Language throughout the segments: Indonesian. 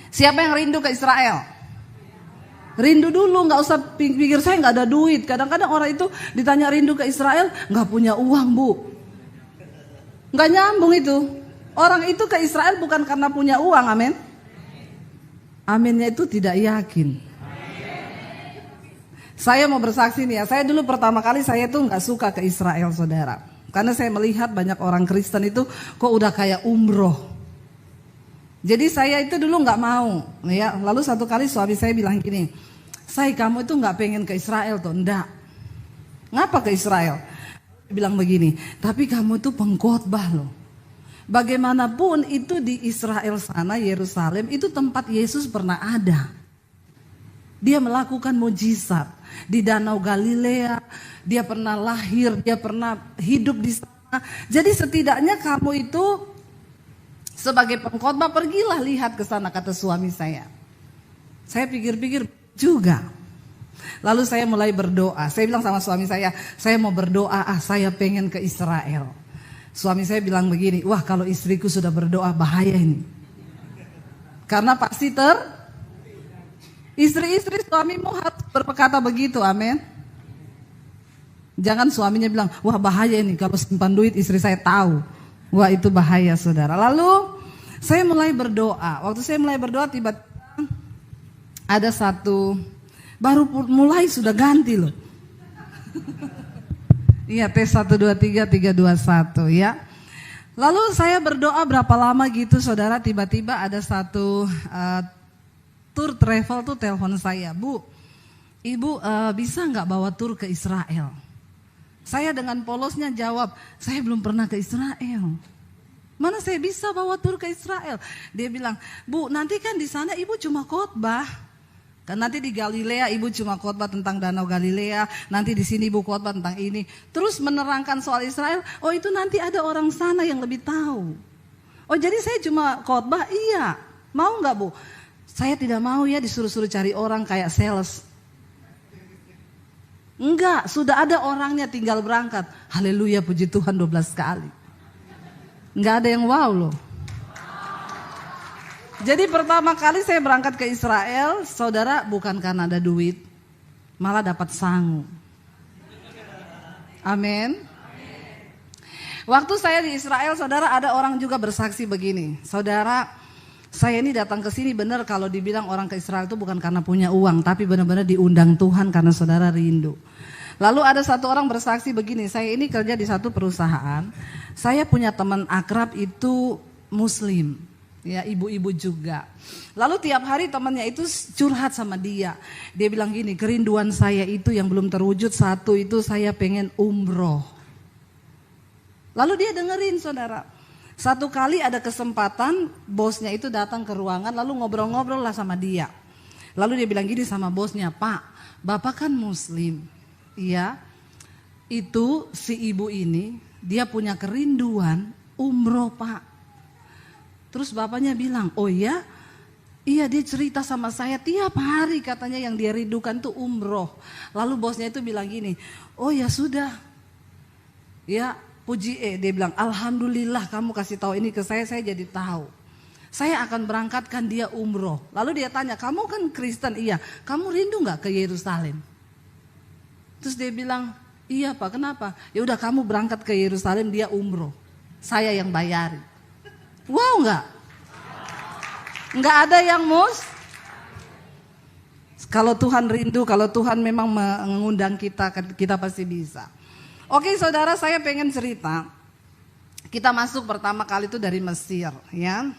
Siapa yang rindu ke Israel? Rindu dulu, nggak usah pikir saya nggak ada duit. Kadang-kadang orang itu ditanya rindu ke Israel, nggak punya uang bu. Nggak nyambung itu. Orang itu ke Israel bukan karena punya uang, amin. Aminnya itu tidak yakin. Saya mau bersaksi nih ya, saya dulu pertama kali saya tuh nggak suka ke Israel saudara. Karena saya melihat banyak orang Kristen itu kok udah kayak umroh. Jadi saya itu dulu nggak mau, ya. Lalu satu kali suami saya bilang gini, "Say, kamu itu nggak pengen ke Israel tuh?" "Enggak." "Ngapa ke Israel?" Dia bilang begini, "Tapi kamu itu pengkhotbah loh. Bagaimanapun itu di Israel sana, Yerusalem itu tempat Yesus pernah ada. Dia melakukan mujizat di Danau Galilea, dia pernah lahir, dia pernah hidup di sana. Jadi setidaknya kamu itu sebagai pengkhotbah pergilah lihat ke sana," kata suami saya. Saya pikir-pikir juga. Lalu saya mulai berdoa. Saya bilang sama suami saya mau berdoa, saya pengen ke Israel. Suami saya bilang begini, "Wah, kalau istriku sudah berdoa bahaya ini." Karena pasti istri-istri suamimu harus berkata begitu, amin. Jangan suaminya bilang, "Wah, bahaya ini kalau simpan duit istri saya tahu." Wah, itu bahaya saudara. Lalu saya mulai berdoa. Waktu saya mulai berdoa tiba-tiba ada satu, baru mulai sudah ganti loh. Iya, tes 1 2 3 3 2 1 ya. Lalu saya berdoa berapa lama gitu saudara, tiba-tiba ada satu tour travel tuh telepon saya, "Bu, Ibu bisa nggak bawa tur ke Israel?" Saya dengan polosnya jawab, "Saya belum pernah ke Israel. Mana saya bisa bawa tur ke Israel?" Dia bilang, "Bu, nanti kan di sana Ibu cuma khotbah. Kan nanti di Galilea Ibu cuma khotbah tentang Danau Galilea, nanti di sini Ibu khotbah tentang ini." Terus menerangkan soal Israel, "Oh, itu nanti ada orang sana yang lebih tahu." "Oh, jadi saya cuma khotbah?" "Iya." "Mau nggak Bu?" "Saya tidak mau ya disuruh-suruh cari orang kayak sales." "Enggak, sudah ada orangnya, tinggal berangkat." Haleluya, puji Tuhan 12 kali. Enggak ada yang wow loh. Jadi pertama kali saya berangkat ke Israel, saudara, bukan karena ada duit, malah dapat sangu. Amin. Waktu saya di Israel, saudara, ada orang juga bersaksi begini, "Saudara, saya ini datang ke sini benar kalau dibilang orang ke Israel itu bukan karena punya uang, tapi benar-benar diundang Tuhan karena saudara rindu." Lalu ada satu orang bersaksi begini, "Saya ini kerja di satu perusahaan, saya punya teman akrab itu Muslim, ya ibu-ibu juga. Lalu tiap hari temannya itu curhat sama dia. Dia bilang gini, kerinduan saya itu yang belum terwujud satu itu saya pengen umroh." Lalu dia dengerin saudara. Satu kali ada kesempatan bosnya itu datang ke ruangan lalu ngobrol-ngobrol lah sama dia. Lalu dia bilang gini sama bosnya, "Pak, Bapak kan Muslim. Iya, itu si ibu ini dia punya kerinduan umroh Pak." Terus bapaknya bilang, "Oh ya? Iya, dia cerita sama saya tiap hari katanya yang dia rindukan tuh umroh." Lalu bosnya itu bilang gini, "Oh ya sudah. Ya puji dia bilang, "Alhamdulillah kamu kasih tahu ini ke saya jadi tahu. Saya akan berangkatkan dia umroh." Lalu dia tanya, "Kamu kan Kristen?" "Iya." "Kamu rindu gak ke Yerusalem?" Terus dia bilang, "Iya Pak, kenapa?" "Ya udah kamu berangkat ke Yerusalem, dia umroh. Saya yang bayarin." Wow nggak? Nggak ada yang Kalau Tuhan rindu, kalau Tuhan memang mengundang kita, kita pasti bisa. Oke saudara, saya pengen cerita. Kita masuk pertama kali itu dari Mesir, ya.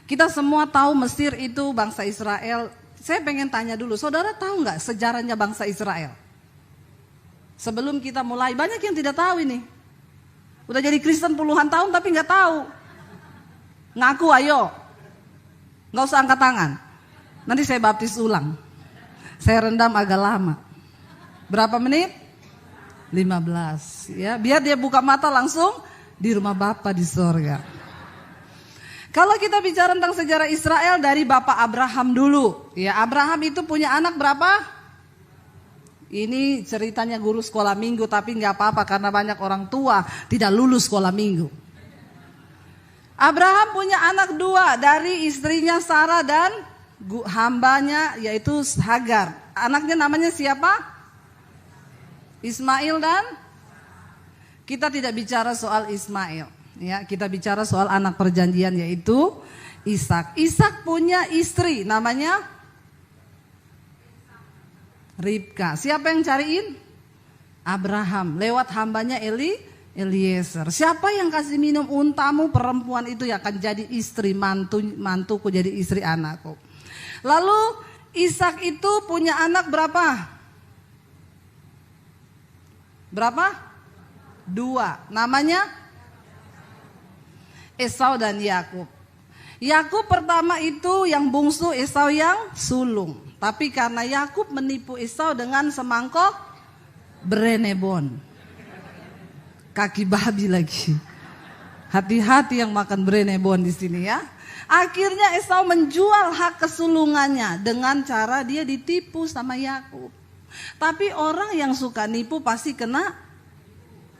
Kita semua tahu Mesir itu bangsa Israel. Saya pengen tanya dulu, saudara tahu nggak sejarahnya bangsa Israel? Sebelum kita mulai, banyak yang tidak tahu ini. Udah jadi Kristen puluhan tahun tapi nggak tahu. Ngaku ayo, nggak usah angkat tangan. Nanti saya baptis ulang. Saya rendam agak lama. Berapa menit? 15. Ya, biar dia buka mata langsung di rumah Bapa di sorga. Kalau kita bicara tentang sejarah Israel dari Bapak Abraham dulu. Ya, Abraham itu punya anak berapa? Ini ceritanya guru sekolah minggu, tapi nggak apa-apa karena banyak orang tua tidak lulus sekolah minggu. Abraham punya anak 2 dari istrinya Sarah dan hambanya yaitu Hagar. Anaknya namanya siapa? Ismail dan kita tidak bicara soal Ismail, ya, kita bicara soal anak perjanjian yaitu Ishak. Ishak punya istri namanya Ribka. Siapa yang cariin? Abraham lewat hambanya Eliezer. Siapa yang kasih minum untamu? Perempuan itu yang akan jadi istri mantuku, jadi istri anakku. Lalu Ishak itu punya anak berapa? Berapa? 2. Namanya Esau dan Yakub. Yakub pertama itu yang bungsu, Esau yang sulung. Tapi karena Yakub menipu Esau dengan semangkok berenebon, kaki babi lagi. Hati-hati yang makan berenebon di sini ya. Akhirnya Esau menjual hak kesulungannya dengan cara dia ditipu sama Yakub. Tapi orang yang suka nipu pasti kena.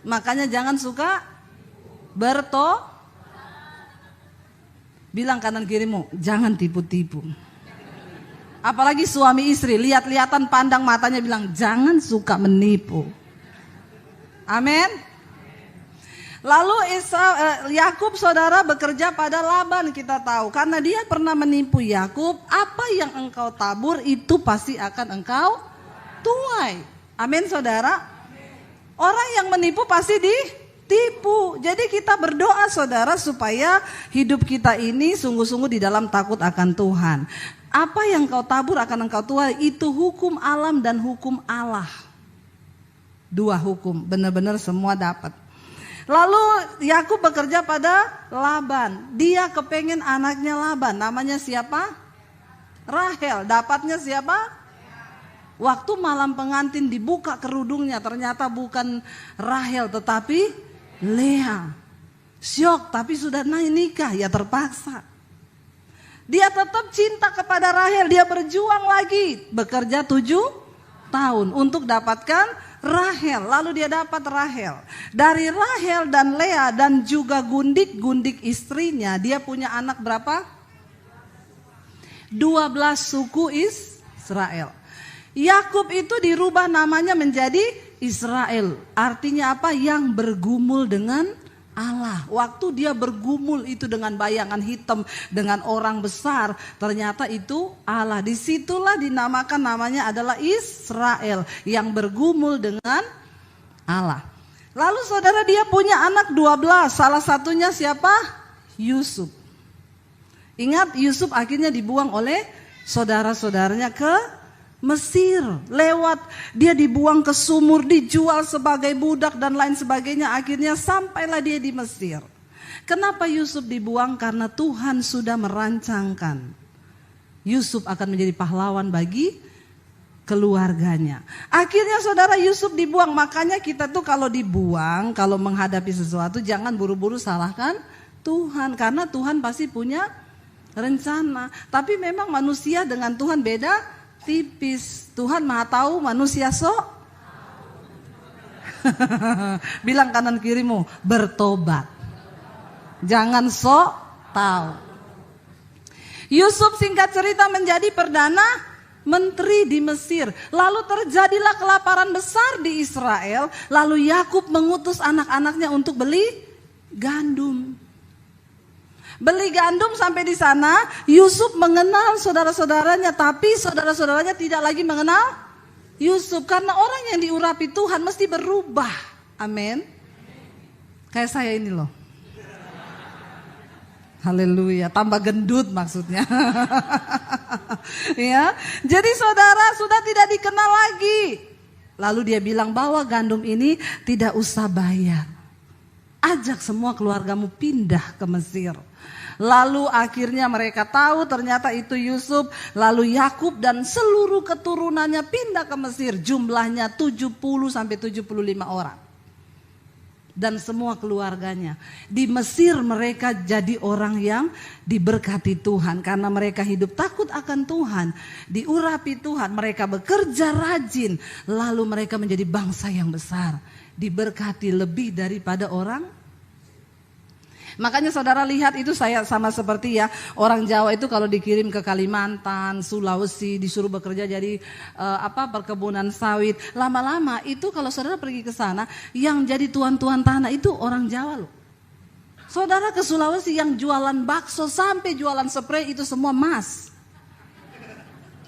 Makanya jangan suka bilang kanan kirimu, jangan tipu-tipu. Apalagi suami istri, lihat-lihatan pandang matanya bilang jangan suka menipu. Amin. Lalu Yakub saudara bekerja pada Laban, kita tahu. Karena dia pernah menipu Yakub, apa yang engkau tabur itu pasti akan engkau tuai. Amin saudara. Orang yang menipu pasti ditipu. Jadi kita berdoa saudara supaya hidup kita ini sungguh-sungguh di dalam takut akan Tuhan. Apa yang kau tabur akan engkau tuai, itu hukum alam dan hukum Allah. 2 hukum, benar-benar semua dapat. Lalu Yakub bekerja pada Laban. Dia kepengen anaknya Laban, namanya siapa? Rahel. Dapatnya siapa? Waktu malam pengantin dibuka kerudungnya, ternyata bukan Rahel tetapi Lea. Syok, tapi sudah nikah, ya terpaksa. Dia tetap cinta kepada Rahel, dia berjuang lagi, bekerja 7 tahun untuk dapatkan Rahel. Lalu dia dapat Rahel. Dari Rahel dan Lea dan juga gundik-gundik istrinya, dia punya anak berapa? 12 suku Israel. Yakub itu dirubah namanya menjadi Israel. Artinya apa? Yang bergumul dengan Allah. Waktu dia bergumul itu dengan bayangan hitam, dengan orang besar, ternyata itu Allah. Disitulah dinamakan namanya adalah Israel, yang bergumul dengan Allah. Lalu saudara dia punya anak 12, salah satunya siapa? Yusuf. Ingat Yusuf akhirnya dibuang oleh saudara-saudaranya ke Mesir. Lewat dia dibuang ke sumur, dijual sebagai budak dan lain sebagainya. Akhirnya sampailah dia di Mesir. Kenapa Yusuf dibuang? Karena Tuhan sudah merancangkan Yusuf akan menjadi pahlawan bagi keluarganya. Akhirnya saudara Yusuf dibuang. Makanya kita tuh kalau dibuang, kalau menghadapi sesuatu jangan buru-buru salahkan Tuhan. Karena Tuhan pasti punya rencana. Tapi memang manusia dengan Tuhan beda tipis. Tuhan maha tahu, manusia sok. Bilang kanan kirimu, bertobat. Jangan sok tahu. Yusuf singkat cerita menjadi perdana menteri di Mesir. Lalu terjadilah kelaparan besar di Israel. Lalu Yakub mengutus anak-anaknya untuk beli gandum. Beli gandum sampai di sana, Yusuf mengenal saudara-saudaranya, tapi saudara-saudaranya tidak lagi mengenal Yusuf. Karena orang yang diurapi Tuhan mesti berubah. Amin. Kayak saya ini loh. Haleluya, tambah gendut maksudnya. Ya, jadi saudara sudah tidak dikenal lagi. Lalu dia bilang bawa gandum ini tidak usah bayar. Ajak semua keluargamu pindah ke Mesir. Lalu akhirnya mereka tahu ternyata itu Yusuf. Lalu Yakub dan seluruh keturunannya pindah ke Mesir. Jumlahnya 70 sampai 75 orang. Dan semua keluarganya. Di Mesir mereka jadi orang yang diberkati Tuhan. Karena mereka hidup takut akan Tuhan. Diurapi Tuhan. Mereka bekerja rajin. Lalu mereka menjadi bangsa yang besar. Diberkati lebih daripada orang. Makanya saudara lihat itu saya sama seperti ya orang Jawa itu kalau dikirim ke Kalimantan, Sulawesi disuruh bekerja jadi perkebunan sawit. Lama-lama itu kalau saudara pergi ke sana yang jadi tuan-tuan tanah itu orang Jawa loh. Saudara ke Sulawesi yang jualan bakso sampai jualan spray itu semua emas.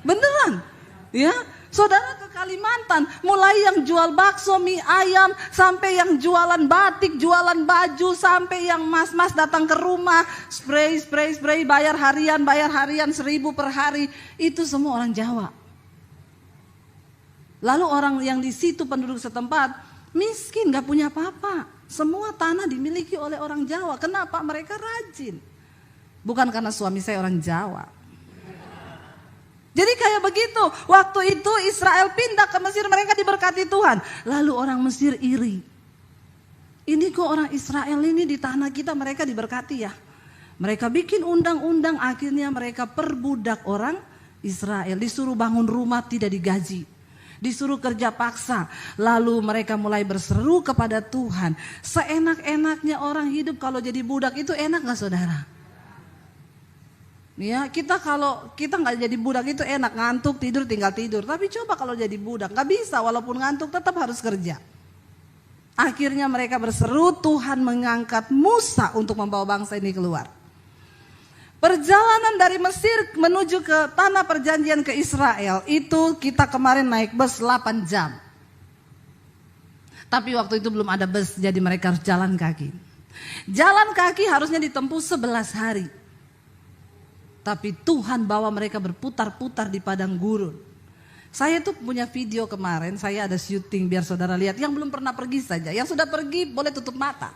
Beneran ya. Saudara ke Kalimantan, mulai yang jual bakso, mie ayam, sampai yang jualan batik, jualan baju, sampai yang mas-mas datang ke rumah, spray, bayar harian 1.000 per hari, itu semua orang Jawa. Lalu orang yang di situ penduduk setempat, miskin, gak punya apa-apa. Semua tanah dimiliki oleh orang Jawa. Kenapa? Mereka rajin. Bukan karena suami saya orang Jawa. Jadi kayak begitu, waktu itu Israel pindah ke Mesir, mereka diberkati Tuhan. Lalu orang Mesir iri. Ini kok orang Israel ini di tanah kita mereka diberkati ya. Mereka bikin undang-undang, akhirnya mereka perbudak orang Israel. Disuruh bangun rumah tidak digaji. Disuruh kerja paksa. Lalu mereka mulai berseru kepada Tuhan. Seenak-enaknya orang hidup kalau jadi budak itu enak gak saudara? Ya, kalau kita nggak jadi budak itu enak, ngantuk tidur tinggal tidur. Tapi coba kalau jadi budak nggak bisa, walaupun ngantuk tetap harus kerja. Akhirnya mereka berseru, Tuhan mengangkat Musa untuk membawa bangsa ini keluar. Perjalanan dari Mesir menuju ke tanah perjanjian ke Israel itu kita kemarin naik bus 8 jam. Tapi waktu itu belum ada bus, jadi mereka harus jalan kaki. Jalan kaki harusnya ditempuh 11 hari. Tapi Tuhan bawa mereka berputar-putar di padang gurun. Saya tuh punya video kemarin, saya ada syuting biar saudara lihat. Yang belum pernah pergi saja, yang sudah pergi boleh tutup mata.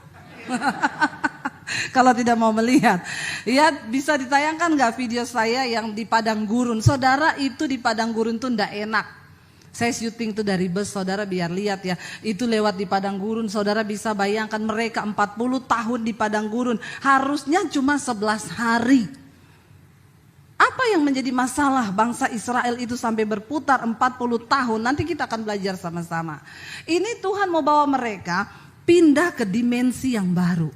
Kalau tidak mau melihat. Ya bisa ditayangkan gak video saya yang di padang gurun. Saudara itu di padang gurun tuh ndak enak. Saya syuting tuh dari bus, saudara biar lihat ya. Itu lewat di padang gurun, saudara bisa bayangkan mereka 40 tahun di padang gurun. Harusnya cuma 11 hari. Apa yang menjadi masalah bangsa Israel itu sampai berputar 40 tahun? Nanti kita akan belajar sama-sama. Ini Tuhan mau bawa mereka pindah ke dimensi yang baru.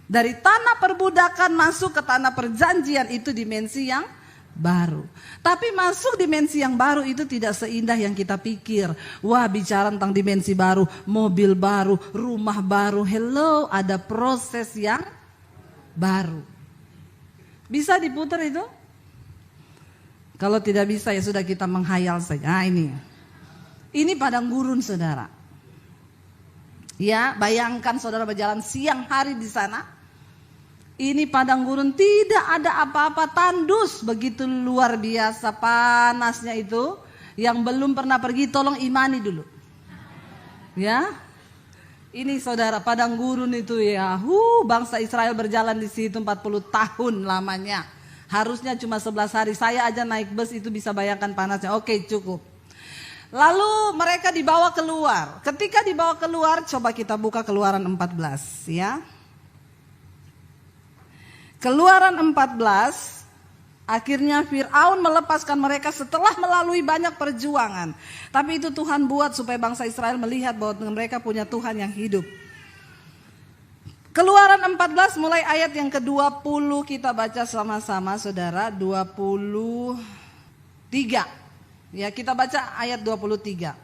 Dari tanah perbudakan masuk ke tanah perjanjian itu dimensi yang baru. Tapi masuk dimensi yang baru itu tidak seindah yang kita pikir. Wah, bicara tentang dimensi baru, mobil baru, rumah baru. Hello, ada proses yang baru. Bisa diputar itu? Kalau tidak bisa ya sudah kita menghayal saja. Nah ini padang gurun saudara. Ya, bayangkan saudara berjalan siang hari di sana. Ini padang gurun tidak ada apa-apa, tandus begitu luar biasa panasnya itu. Yang belum pernah pergi tolong imani dulu. Ya. Ini saudara padang gurun itu ya, bangsa Israel berjalan di situ 40 tahun lamanya. Harusnya cuma 11 hari, saya aja naik bus itu bisa bayangkan panasnya, oke cukup. Lalu mereka dibawa keluar, ketika dibawa keluar coba kita buka Keluaran 14 ya. Keluaran 14, akhirnya Fir'aun melepaskan mereka setelah melalui banyak perjuangan. Tapi itu Tuhan buat supaya bangsa Israel melihat bahwa mereka punya Tuhan yang hidup. Keluaran 14 mulai ayat yang ke-20 kita baca sama-sama saudara. 23. Ya kita baca ayat 23.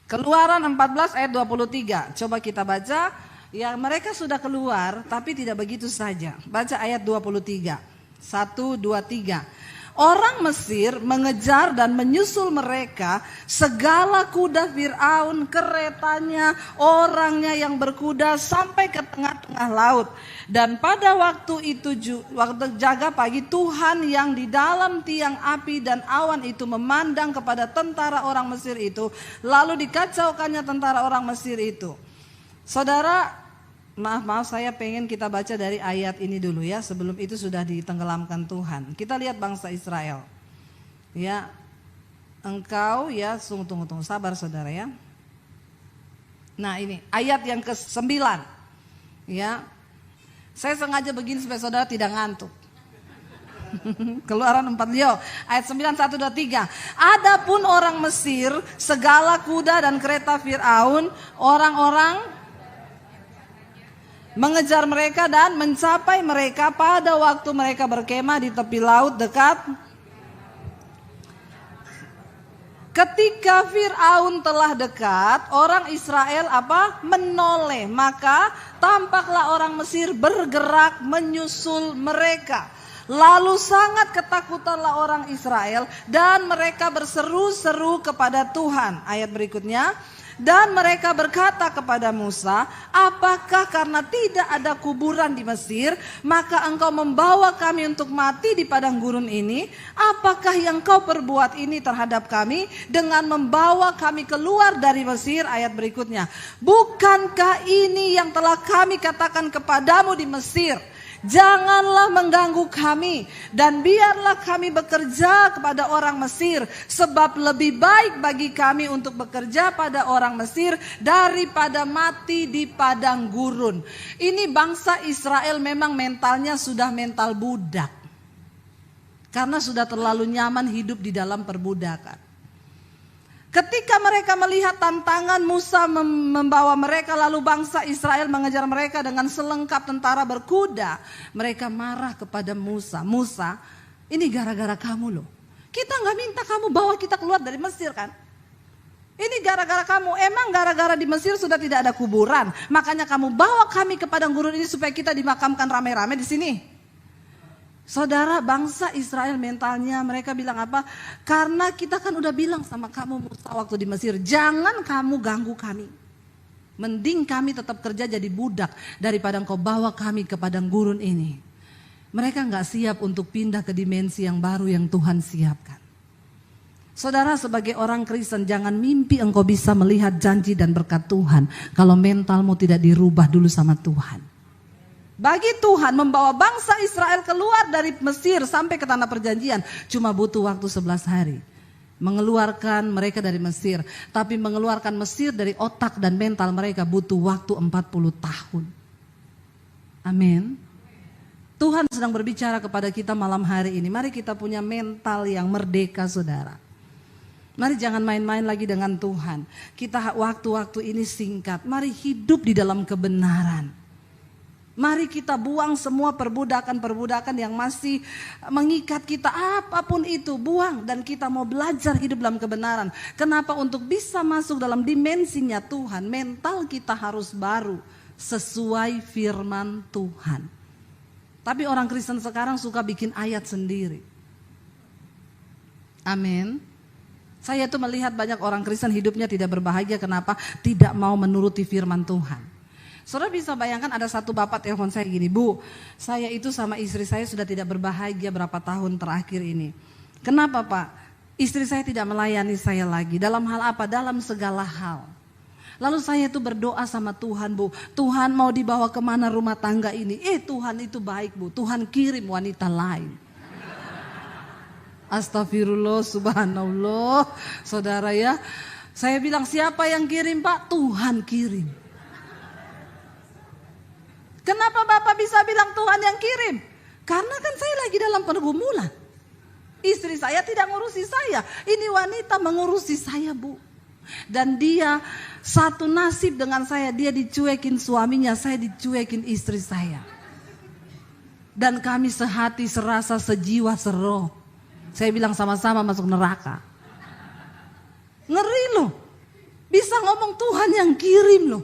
Keluaran 14 ayat 23. Coba kita baca. Ya mereka sudah keluar tapi tidak begitu saja. Baca ayat 23. 1, 2, 3. Orang Mesir mengejar dan menyusul mereka, segala kuda Fir'aun, keretanya, orangnya yang berkuda sampai ke tengah-tengah laut. Dan pada waktu itu, waktu jaga pagi, Tuhan yang di dalam tiang api dan awan itu memandang kepada tentara orang Mesir itu, lalu dikacaukannya tentara orang Mesir itu. Saudara, maaf saya pengen kita baca dari ayat ini dulu ya. Sebelum itu sudah ditenggelamkan Tuhan. Kita lihat bangsa Israel. Ya, engkau ya, tunggu sabar saudara ya. Nah ini ayat yang ke-9. Ya, saya sengaja begini supaya saudara tidak ngantuk. Keluaran 4 ayat 9, 1, 2, 3. Adapun orang Mesir, segala kuda dan kereta Fir'aun, orang-orang mengejar mereka dan mencapai mereka pada waktu mereka berkemah di tepi laut dekat. Ketika Fir'aun telah dekat, orang Israel menoleh, maka tampaklah orang Mesir bergerak menyusul mereka. Lalu sangat ketakutanlah orang Israel dan mereka berseru-seru kepada Tuhan. Ayat berikutnya, dan mereka berkata kepada Musa, apakah karena tidak ada kuburan di Mesir, maka engkau membawa kami untuk mati di padang gurun ini? Apakah yang kau perbuat ini terhadap kami dengan membawa kami keluar dari Mesir? Ayat berikutnya, bukankah ini yang telah kami katakan kepadamu di Mesir? Janganlah mengganggu kami dan biarlah kami bekerja kepada orang Mesir, sebab lebih baik bagi kami untuk bekerja pada orang Mesir daripada mati di padang gurun. Ini bangsa Israel memang mentalnya sudah mental budak, karena sudah terlalu nyaman hidup di dalam perbudakan. Ketika mereka melihat tantangan Musa membawa mereka, lalu bangsa Israel mengejar mereka dengan selengkap tentara berkuda, mereka marah kepada Musa. Musa, ini gara-gara kamu loh. Kita gak minta kamu bawa kita keluar dari Mesir kan? Ini gara-gara kamu. Emang gara-gara di Mesir sudah tidak ada kuburan, makanya kamu bawa kami ke padang gurun ini supaya kita dimakamkan rame-rame di sini. Saudara, bangsa Israel mentalnya mereka bilang apa? Karena kita kan udah bilang sama kamu Musa waktu di Mesir, jangan kamu ganggu kami. Mending kami tetap kerja jadi budak daripada engkau bawa kami ke padang gurun ini. Mereka gak siap untuk pindah ke dimensi yang baru yang Tuhan siapkan. Saudara, sebagai orang Kristen jangan mimpi engkau bisa melihat janji dan berkat Tuhan kalau mentalmu tidak dirubah dulu sama Tuhan. Bagi Tuhan membawa bangsa Israel keluar dari Mesir sampai ke tanah perjanjian cuma butuh waktu 11 hari. Mengeluarkan mereka dari Mesir. Tapi mengeluarkan Mesir dari otak dan mental mereka butuh waktu 40 tahun. Amin. Tuhan sedang berbicara kepada kita malam hari ini. Mari kita punya mental yang merdeka, saudara. Mari jangan main-main lagi dengan Tuhan. Kita waktu-waktu ini singkat. Mari hidup di dalam kebenaran. Mari kita buang semua perbudakan-perbudakan yang masih mengikat kita, apapun itu buang, dan kita mau belajar hidup dalam kebenaran. Kenapa? Untuk bisa masuk dalam dimensinya Tuhan, mental kita harus baru sesuai firman Tuhan. Tapi orang Kristen sekarang suka bikin ayat sendiri. Amin. Saya tuh melihat banyak orang Kristen hidupnya tidak berbahagia. Kenapa? Tidak mau menuruti firman Tuhan. Saudara bisa bayangkan ada satu bapak telepon saya gini, Bu, saya itu sama istri saya sudah tidak berbahagia berapa tahun terakhir ini. Kenapa Pak? Istri saya tidak melayani saya lagi. Dalam hal apa? Dalam segala hal. Lalu saya itu berdoa sama Tuhan, Bu. Tuhan mau dibawa kemana rumah tangga ini? Tuhan itu baik, Bu. Tuhan kirim wanita lain. Astagfirullah, subhanallah. Saudara ya, saya bilang siapa yang kirim Pak? Tuhan kirim. Kenapa Bapak bisa bilang Tuhan yang kirim? Karena kan saya lagi dalam pergumulan. Istri saya tidak ngurusi saya. Ini wanita mengurusi saya, Bu. Dan dia satu nasib dengan saya. Dia dicuekin suaminya, saya dicuekin istri saya. Dan kami sehati, serasa, sejiwa, seroh. Saya bilang sama-sama masuk neraka. Ngeri loh. Bisa ngomong Tuhan yang kirim loh.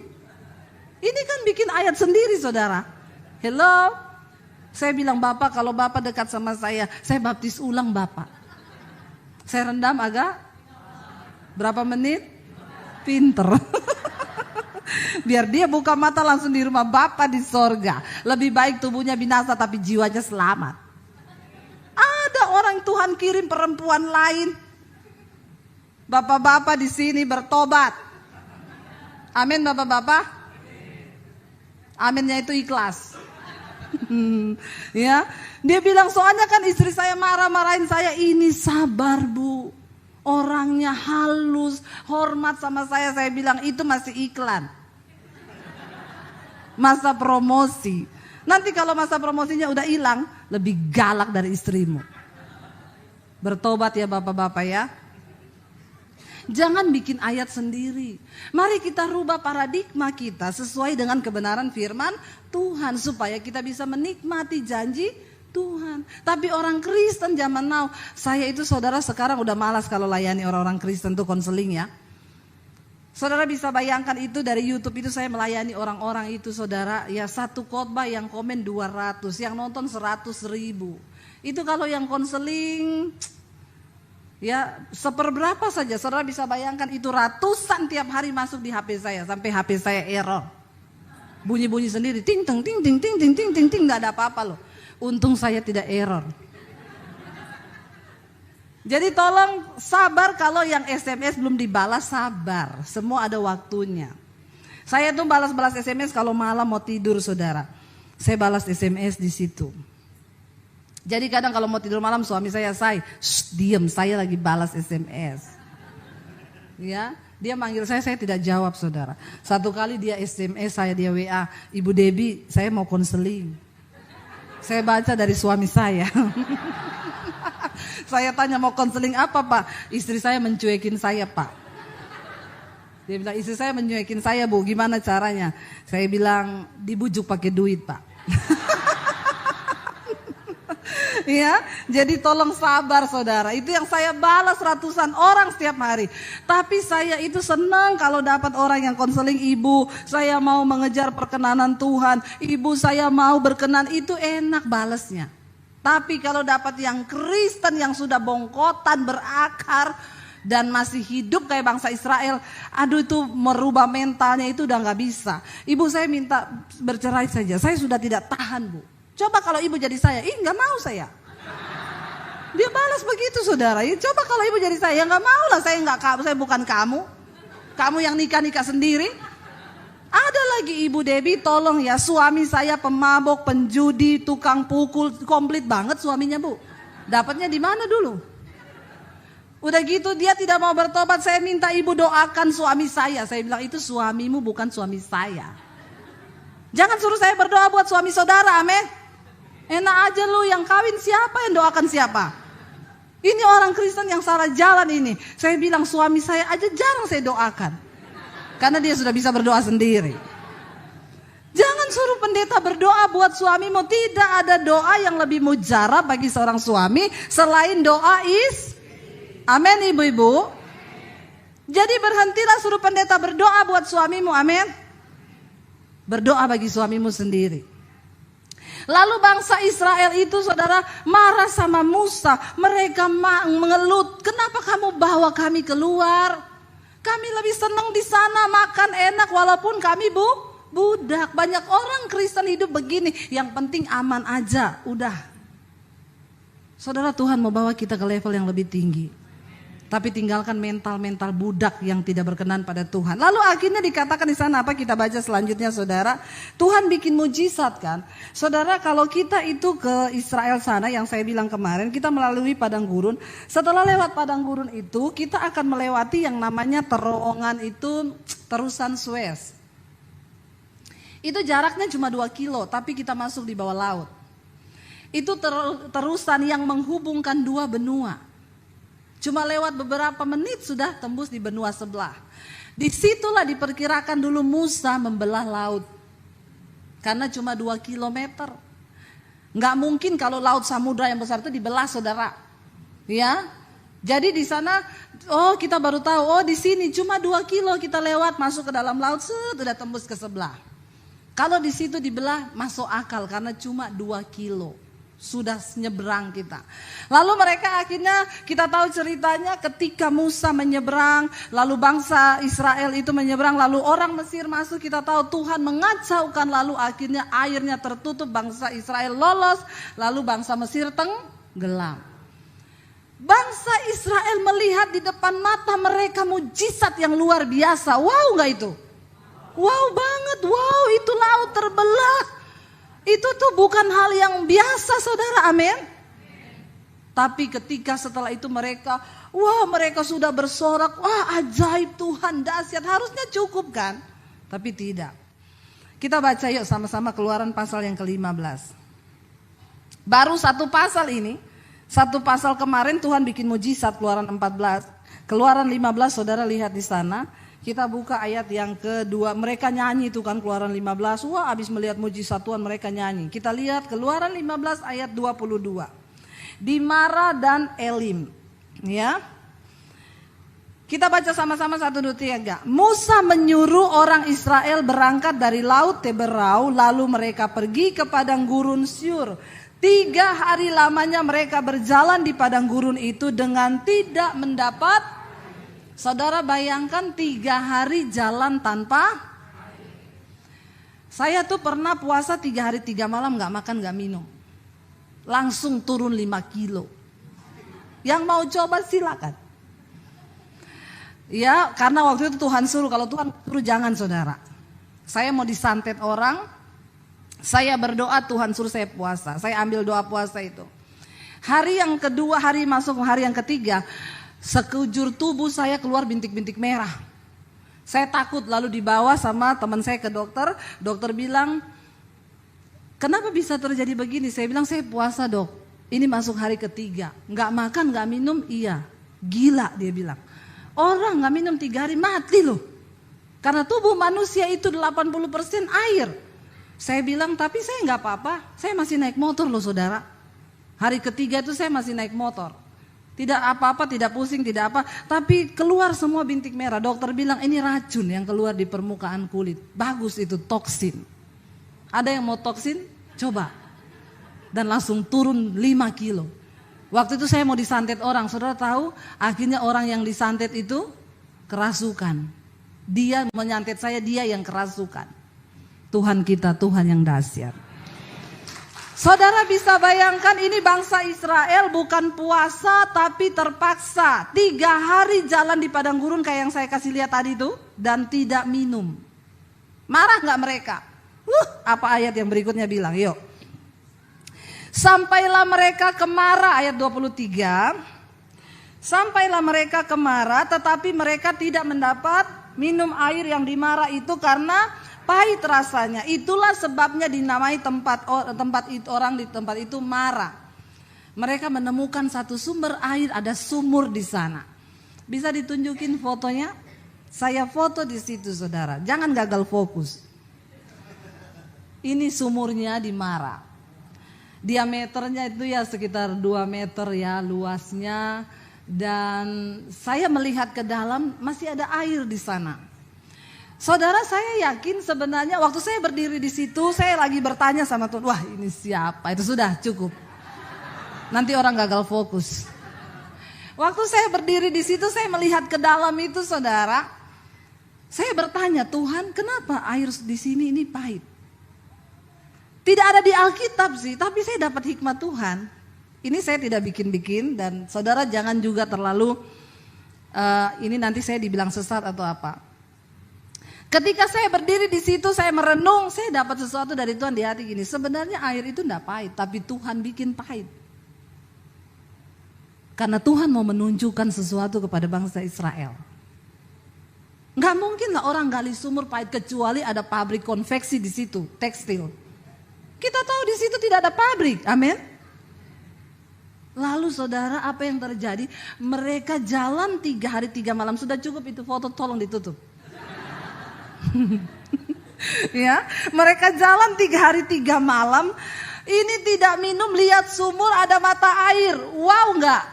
Ini kan bikin ayat sendiri, saudara. Hello. Saya bilang, Bapak kalau Bapak dekat sama saya baptis ulang Bapak. Saya rendam agak berapa menit? Pinter. Biar dia buka mata langsung di rumah Bapak di sorga. Lebih baik tubuhnya binasa tapi jiwanya selamat. Ada orang Tuhan kirim perempuan lain. Bapak-bapak di sini bertobat. Amin Bapak-bapak. Aminnya itu ikhlas. Ya, dia bilang soalnya kan istri saya marah-marahin saya. Ini sabar Bu, orangnya halus, hormat sama saya. Saya bilang itu masih iklan, masa promosi. Nanti kalau masa promosinya udah hilang, lebih galak dari istrimu. Bertobat ya Bapak-bapak ya. jangan bikin ayat sendiri. Mari kita rubah paradigma kita sesuai dengan kebenaran firman Tuhan supaya kita bisa menikmati janji Tuhan. Tapi orang Kristen zaman now, saya itu saudara sekarang udah malas kalau layani orang-orang Kristen tuh konseling ya. Saudara bisa bayangkan itu dari YouTube itu saya melayani orang-orang itu saudara. Ya satu khotbah yang komen 200, yang nonton 100.000. Itu kalau yang konseling ya seperberapa saja. Saudara bisa bayangkan itu ratusan tiap hari masuk di HP saya. Sampai HP saya error. Bunyi-bunyi sendiri. Ting ting ting ting ting ting ting ting ting. Gak ada apa-apa loh. Untung saya tidak error. Jadi tolong sabar kalau yang SMS belum dibalas, sabar. Semua ada waktunya. Saya tuh balas-balas SMS kalau malam mau tidur saudara. Saya balas SMS di situ. Jadi kadang kalau mau tidur malam suami saya diam, saya lagi balas SMS. Ya, dia manggil saya tidak jawab saudara. Satu kali dia SMS saya, dia WA, Ibu Debbie saya mau konseling. Saya baca dari suami saya. Saya tanya mau konseling apa Pak? Istri saya mencuekin saya Pak. Dia bilang istri saya mencuekin saya Bu, gimana caranya? Saya bilang dibujuk pakai duit Pak. Ya, jadi tolong sabar saudara. Itu yang saya balas ratusan orang setiap hari. Tapi saya itu senang kalau dapat orang yang konseling ibu. Saya mau mengejar perkenanan Tuhan. Ibu saya mau berkenan, itu enak balasnya. Tapi kalau dapat yang Kristen yang sudah bongkotan, berakar, dan masih hidup kayak bangsa Israel, aduh itu merubah mentalnya itu udah gak bisa. Ibu saya minta bercerai saja, saya sudah tidak tahan Bu. Coba kalau ibu jadi saya, gak mau saya. Dia balas begitu saudara, coba kalau ibu jadi saya, gak mau lah, saya bukan kamu. Kamu yang nikah-nikah sendiri. Ada lagi Ibu Debbie, tolong ya, suami saya pemabok, penjudi, tukang pukul, komplit banget suaminya Bu. Dapatnya di mana dulu? Udah gitu dia tidak mau bertobat, saya minta ibu doakan suami saya. Saya bilang itu suamimu bukan suami saya. Jangan suruh saya berdoa buat suami saudara, amin. Enak aja lu, yang kawin siapa, yang doakan siapa? Ini orang Kristen yang salah jalan ini. Saya bilang suami saya aja jarang saya doakan. Karena dia sudah bisa berdoa sendiri. Jangan suruh pendeta berdoa buat suamimu. Tidak ada doa yang lebih mujarab bagi seorang suami selain doa amin ibu-ibu. Jadi berhentilah suruh pendeta berdoa buat suamimu, amin. Berdoa bagi suamimu sendiri. Lalu bangsa Israel itu saudara marah sama Musa. Mereka mengelut, kenapa kamu bawa kami keluar? Kami lebih senang di sana, makan enak walaupun kami budak. Banyak orang Kristen hidup begini, yang penting aman aja, udah. Saudara, Tuhan mau bawa kita ke level yang lebih tinggi. Tapi tinggalkan mental-mental budak yang tidak berkenan pada Tuhan. Lalu akhirnya dikatakan di sana apa, kita baca selanjutnya saudara. Tuhan bikin mujizat kan. Saudara, kalau kita itu ke Israel sana yang saya bilang kemarin, kita melalui padang gurun. Setelah lewat padang gurun itu, kita akan melewati yang namanya terowongan itu, terusan Suez. Itu jaraknya cuma 2 kilo, tapi kita masuk di bawah laut. Itu terusan yang menghubungkan 2 benua. Cuma lewat beberapa menit sudah tembus di benua sebelah. Disitulah diperkirakan dulu Musa membelah laut. Karena cuma 2 kilometer. Nggak mungkin kalau laut samudra yang besar itu dibelah saudara. Ya, jadi di sana, kita baru tahu, di sini cuma 2 kilo kita lewat masuk ke dalam laut, sudah tembus ke sebelah. Kalau di situ dibelah masuk akal karena cuma 2 kilo. Sudah nyebrang kita. Lalu mereka akhirnya kita tahu ceritanya ketika Musa menyeberang, lalu bangsa Israel itu menyeberang, lalu orang Mesir masuk, kita tahu Tuhan mengacaukan, lalu akhirnya airnya tertutup, bangsa Israel lolos, lalu bangsa Mesir tenggelam. Bangsa Israel melihat di depan mata mereka mujizat yang luar biasa. Wow gak itu? Wow banget, wow itu laut terbelah. Itu tuh bukan hal yang biasa saudara, amin. Tapi ketika setelah itu mereka sudah bersorak, wah ajaib Tuhan, dahsyat, harusnya cukup kan? Tapi tidak. Kita baca yuk sama-sama Keluaran pasal yang ke-15. Baru 1 pasal ini, 1 pasal kemarin Tuhan bikin mujizat, Keluaran 14. Keluaran 15 saudara lihat di sana. Kita buka ayat yang kedua. Mereka nyanyi itu kan Keluaran 15. Wah, habis melihat mujizat Tuhan mereka nyanyi. Kita lihat Keluaran 15 ayat 22. Di Mara dan Elim. Ya. Kita baca sama-sama 1, 2, 3. Musa menyuruh orang Israel berangkat dari laut Teberau. Lalu mereka pergi ke padang gurun Syur. 3 hari lamanya mereka berjalan di padang gurun itu dengan tidak mendapat. Saudara bayangkan 3 hari jalan tanpa. Saya tuh pernah puasa 3 hari 3 malam gak makan gak minum. Langsung turun 5 kilo. Yang mau coba silakan. Ya karena waktu itu Tuhan suruh. Kalau Tuhan suruh jangan saudara. Saya mau disantet orang. Saya berdoa Tuhan suruh saya puasa. Saya ambil doa puasa itu. Hari yang kedua, hari masuk hari yang ketiga. Sekujur tubuh saya keluar bintik-bintik merah. Saya takut lalu dibawa sama teman saya ke dokter. Dokter bilang, kenapa bisa terjadi begini? Saya bilang saya puasa dok. Ini masuk hari ketiga. Gak makan, gak minum, iya. Gila dia bilang. Orang gak minum 3 hari mati loh. Karena tubuh manusia itu 80% air. Saya bilang tapi saya gak apa-apa. Saya masih naik motor loh saudara. Hari ketiga itu saya masih naik motor. Tidak apa-apa, tidak pusing, tidak apa. Tapi keluar semua bintik merah. Dokter bilang ini racun yang keluar di permukaan kulit. Bagus itu, toksin. Ada yang mau toksin? Coba. Dan langsung turun 5 kilo. Waktu itu saya mau disantet orang. Saudara tahu, akhirnya orang yang disantet itu kerasukan. Dia menyantet saya, dia yang kerasukan. Tuhan kita, Tuhan yang dahsyat. Saudara bisa bayangkan ini bangsa Israel bukan puasa tapi terpaksa. 3 hari jalan di padang gurun kayak yang saya kasih lihat tadi itu. Dan tidak minum. Marah gak mereka? Apa ayat yang berikutnya bilang? Yuk. Sampailah mereka ke Mara ayat 23. Sampailah mereka ke Mara tetapi mereka tidak mendapat minum air yang di Mara itu karena pahit rasanya. Itulah sebabnya dinamai tempat itu orang di tempat itu Mara. Mereka menemukan satu sumber air, ada sumur di sana. Bisa ditunjukin fotonya? Saya foto di situ saudara. Jangan gagal fokus. Ini sumurnya di Mara. Diameternya itu ya sekitar 2 meter ya luasnya. Dan saya melihat ke dalam masih ada air di sana. Saudara saya yakin sebenarnya waktu saya berdiri di situ saya lagi bertanya sama Tuhan, wah ini siapa? Itu sudah cukup. Nanti orang gagal fokus. Waktu saya berdiri di situ saya melihat ke dalam itu saudara. Saya bertanya, Tuhan kenapa air di sini ini pahit? Tidak ada di Alkitab sih, tapi saya dapat hikmat Tuhan. Ini saya tidak bikin-bikin dan saudara jangan juga terlalu ini nanti saya dibilang sesat atau apa. Ketika saya berdiri di situ, saya merenung, saya dapat sesuatu dari Tuhan di hati gini. Sebenarnya air itu enggak pahit, tapi Tuhan bikin pahit. Karena Tuhan mau menunjukkan sesuatu kepada bangsa Israel. Enggak mungkin lah orang gali sumur pahit kecuali ada pabrik konveksi di situ, tekstil. Kita tahu di situ tidak ada pabrik, amin. Lalu saudara apa yang terjadi? Mereka jalan 3 hari 3 malam, sudah cukup itu foto tolong ditutup. Ya, mereka jalan 3 hari 3 malam. Ini tidak minum, lihat sumur ada mata air. Wow enggak?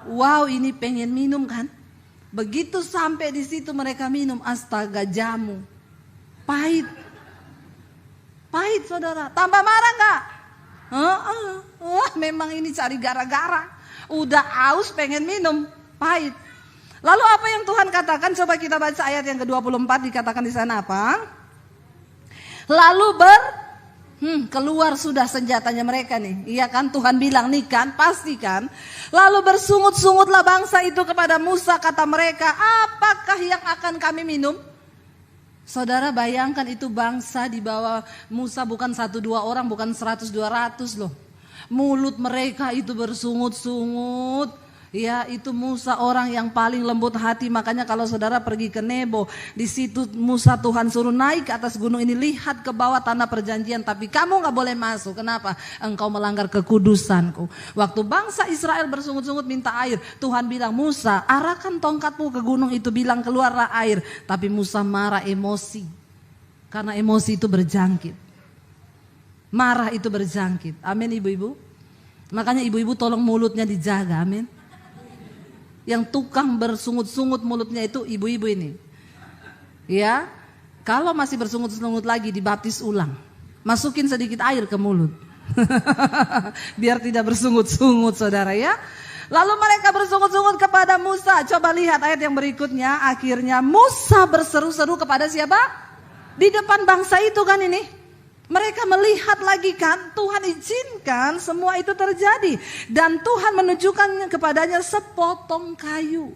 Wow, ini pengen minum kan? Begitu sampai di situ mereka minum, astaga jamu. Pahit. Pahit saudara. Tambah marah enggak? Wah, memang ini cari gara-gara. Udah haus pengen minum, pahit. Lalu apa yang Tuhan katakan? Coba kita baca ayat yang ke-24, dikatakan di sana apa? Lalu keluar sudah senjatanya mereka nih. Iya kan Tuhan bilang nih kan, pasti kan. Lalu bersungut-sungutlah bangsa itu kepada Musa, kata mereka, apakah yang akan kami minum? Saudara bayangkan itu bangsa di bawah Musa bukan 1-2 orang, bukan 100-200 loh. Mulut mereka itu bersungut-sungut. Ya, itu Musa orang yang paling lembut hati. Makanya kalau saudara pergi ke Nebo, di situ Musa Tuhan suruh naik ke atas gunung ini, lihat ke bawah tanah perjanjian, tapi kamu gak boleh masuk. Kenapa? Engkau melanggar kekudusanku. Waktu bangsa Israel bersungut-sungut minta air, Tuhan bilang, Musa, arahkan tongkatmu ke gunung itu, bilang keluarlah air. Tapi Musa marah, emosi. Karena emosi itu berjangkit. Marah itu berjangkit. Amin ibu-ibu. Makanya ibu-ibu tolong mulutnya dijaga, amin. Yang tukang bersungut-sungut mulutnya itu ibu-ibu ini. Ya, kalau masih bersungut-sungut lagi dibaptis ulang. Masukin sedikit air ke mulut. Biar tidak bersungut-sungut saudara ya. Lalu mereka bersungut-sungut kepada Musa. Coba lihat ayat yang berikutnya. Akhirnya Musa berseru-seru kepada siapa? Di depan bangsa itu kan ini. Mereka melihat lagi kan, Tuhan izinkan semua itu terjadi. Dan Tuhan menunjukkan kepadanya sepotong kayu.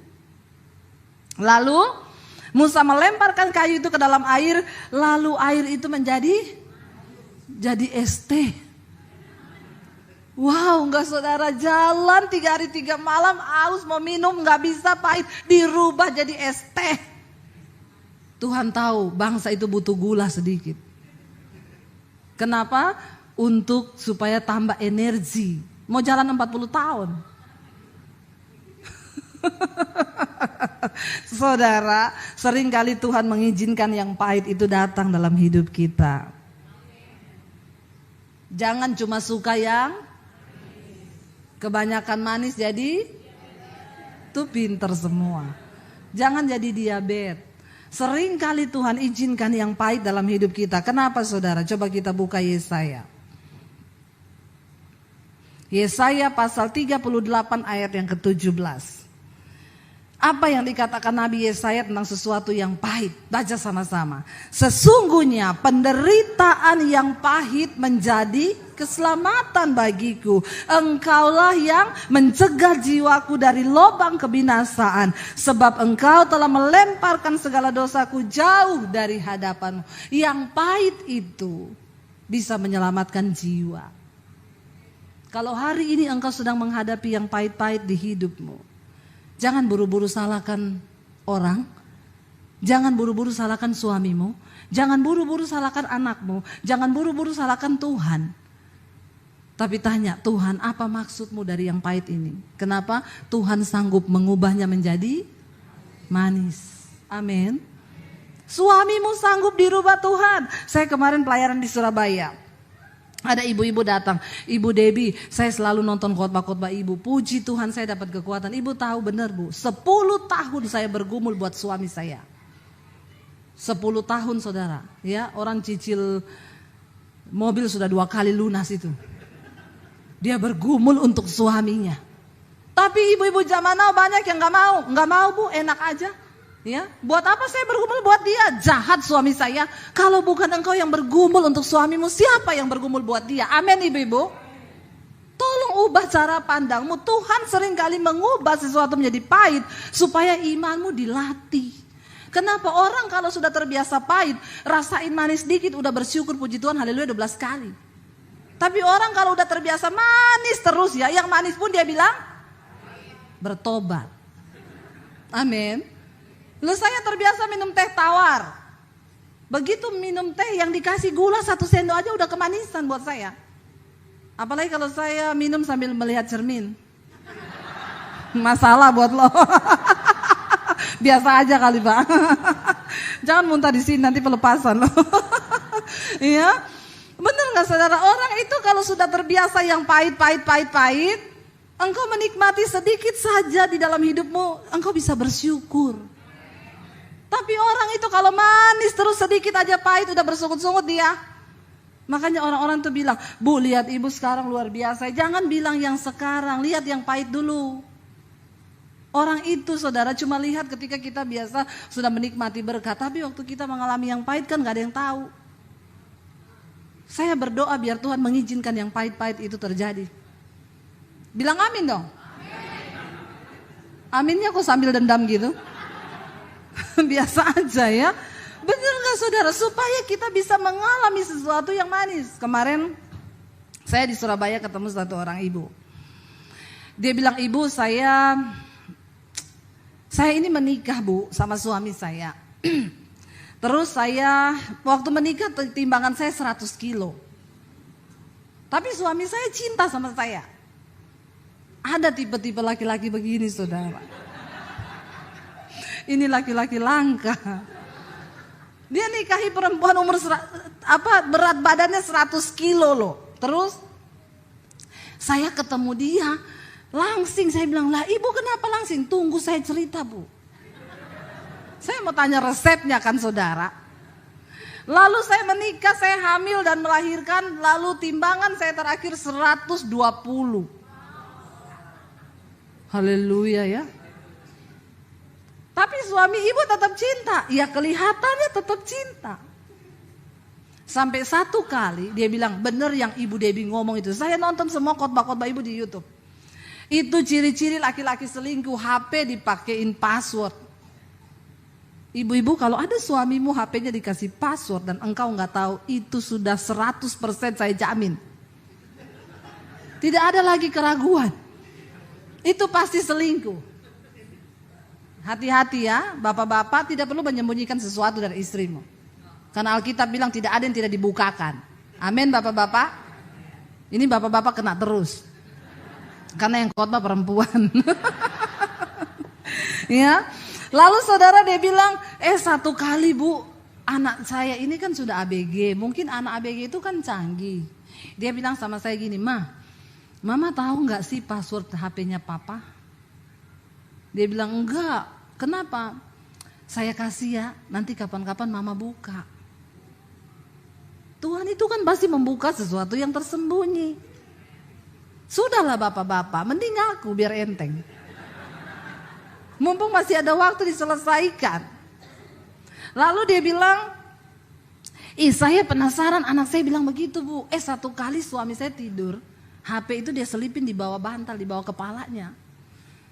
Lalu Musa melemparkan kayu itu ke dalam air. Lalu air itu jadi es teh. Wow, enggak saudara, jalan 3 hari 3 malam, aus mau minum enggak bisa, pahit, dirubah jadi es teh. Tuhan tahu bangsa itu butuh gula sedikit. Kenapa? Supaya tambah energi. Mau jalan 40 tahun. Saudara, seringkali Tuhan mengizinkan yang pahit itu datang dalam hidup kita. Jangan cuma suka yang kebanyakan manis jadi tuh pinter semua. Jangan jadi diabetes. Sering kali Tuhan izinkan yang pahit dalam hidup kita. Kenapa saudara? Coba kita buka Yesaya. Yesaya pasal 38 ayat yang ke-17. Apa yang dikatakan Nabi Yesaya tentang sesuatu yang pahit? Baca sama-sama. Sesungguhnya penderitaan yang pahit menjadi keselamatan bagiku. Engkaulah yang mencegah jiwaku dari lubang kebinasaan. Sebab engkau telah melemparkan segala dosaku jauh dari hadapanmu. Yang pahit itu bisa menyelamatkan jiwa. Kalau hari ini engkau sedang menghadapi yang pahit-pahit di hidupmu, jangan buru-buru salahkan orang. Jangan buru-buru salahkan suamimu. Jangan buru-buru salahkan anakmu. Jangan buru-buru salahkan Tuhan. Tapi tanya, Tuhan, apa maksudmu dari yang pahit ini? Kenapa Tuhan sanggup mengubahnya menjadi manis? Amin. Suamimu sanggup dirubah Tuhan. Saya kemarin pelayaran di Surabaya. Ada ibu-ibu datang, Ibu Debbie, saya selalu nonton khotbah-khotbah ibu. Puji Tuhan saya dapat kekuatan. Ibu tahu benar bu, 10 tahun saya bergumul buat suami saya. 10 tahun saudara, ya orang cicil mobil sudah 2 kali lunas itu. Dia bergumul untuk suaminya. Tapi ibu-ibu zaman now banyak yang nggak mau bu, enak aja. Ya, buat apa saya bergumul buat dia? Jahat suami saya. Kalau bukan engkau yang bergumul untuk suamimu, siapa yang bergumul buat dia? Amin ibu-ibu. Tolong ubah cara pandangmu. Tuhan seringkali mengubah sesuatu menjadi pahit supaya imanmu dilatih. Kenapa orang kalau sudah terbiasa pahit, rasain manis dikit udah bersyukur puji Tuhan haleluya 12 kali. Tapi orang kalau udah terbiasa manis terus ya, yang manis pun dia bilang bertobat. Amin. Lalu saya terbiasa minum teh tawar. Begitu minum teh yang dikasih gula 1 sendok aja udah kemanisan buat saya. Apalagi kalau saya minum sambil melihat cermin. Masalah buat lo. Biasa aja kali Pak. Jangan muntah di sini nanti pelepasan lo. Iya. Benar gak saudara? Orang itu kalau sudah terbiasa yang pahit, engkau menikmati sedikit saja di dalam hidupmu, engkau bisa bersyukur. Tapi orang itu kalau manis terus sedikit aja pahit udah bersungut-sungut dia. Makanya orang-orang tuh bilang, Bu lihat ibu sekarang luar biasa. Jangan bilang yang sekarang, lihat yang pahit dulu. Orang itu saudara cuma lihat ketika kita biasa sudah menikmati berkat. Tapi waktu kita mengalami yang pahit kan gak ada yang tahu. Saya berdoa biar Tuhan mengizinkan yang pahit-pahit itu terjadi. Bilang amin dong. Aminnya kok sambil dendam gitu. Biasa aja ya. Benar gak saudara? Supaya kita bisa mengalami sesuatu yang manis. Kemarin saya di Surabaya ketemu satu orang ibu. Dia bilang, ibu saya ini menikah bu sama suami saya. Terus saya waktu menikah timbangan saya 100 kilo. Tapi suami saya cinta sama saya. Ada tipe-tipe laki-laki begini saudara. Ini laki-laki langka. Dia nikahi perempuan berat badannya 100 kilo loh. Terus saya ketemu dia. Langsing, saya bilang, lah ibu kenapa langsing? Tunggu saya cerita bu. Saya mau tanya resepnya kan saudara. Lalu saya menikah, saya hamil dan melahirkan. Lalu timbangan saya terakhir 120. Haleluya ya. Tapi suami ibu tetap cinta. Ya kelihatannya tetap cinta. Sampai satu kali dia bilang, bener yang Ibu Debbie ngomong itu. Saya nonton semua khotbah-khotbah ibu di YouTube. Itu ciri-ciri laki-laki selingkuh, HP dipakein password. Ibu-ibu kalau ada suamimu HP-nya dikasih password dan engkau nggak tahu, itu sudah 100% saya jamin. Tidak ada lagi keraguan. Itu pasti selingkuh. Hati-hati ya, bapak-bapak tidak perlu menyembunyikan sesuatu dari istrimu. Karena Alkitab bilang tidak ada yang tidak dibukakan. Amin bapak-bapak. Ini bapak-bapak kena terus. Karena yang khotbah perempuan. Ya. Lalu saudara dia bilang, satu kali bu, anak saya ini kan sudah ABG. Mungkin anak ABG itu kan canggih. Dia bilang sama saya gini, Mama tahu nggak sih password HP-nya papa? Dia bilang enggak. Kenapa? Saya kasih ya, nanti kapan-kapan mama buka. Tuhan itu kan pasti membuka sesuatu yang tersembunyi. Sudahlah bapak-bapak, mending aku biar enteng. Mumpung masih ada waktu diselesaikan. Lalu dia bilang, saya penasaran, anak saya bilang begitu bu. Satu kali suami saya tidur, HP itu dia selipin di bawah bantal, di bawah kepalanya.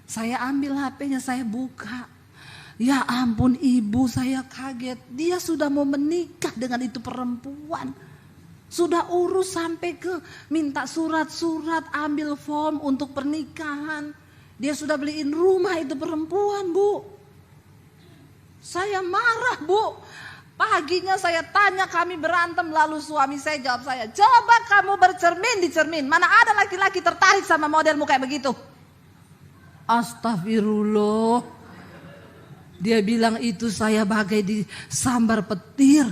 Saya ambil HP-nya, saya buka. Ya ampun ibu, saya kaget. Dia sudah mau menikah dengan itu perempuan. Sudah urus sampai ke minta surat-surat, ambil form untuk pernikahan. Dia sudah beliin rumah itu perempuan bu. Saya marah bu. Paginya saya tanya, kami berantem, lalu suami saya jawab saya, coba kamu bercermin di cermin. Mana ada laki-laki tertarik sama modelmu kayak begitu. Astagfirullah. Dia bilang itu saya bagai disambar petir.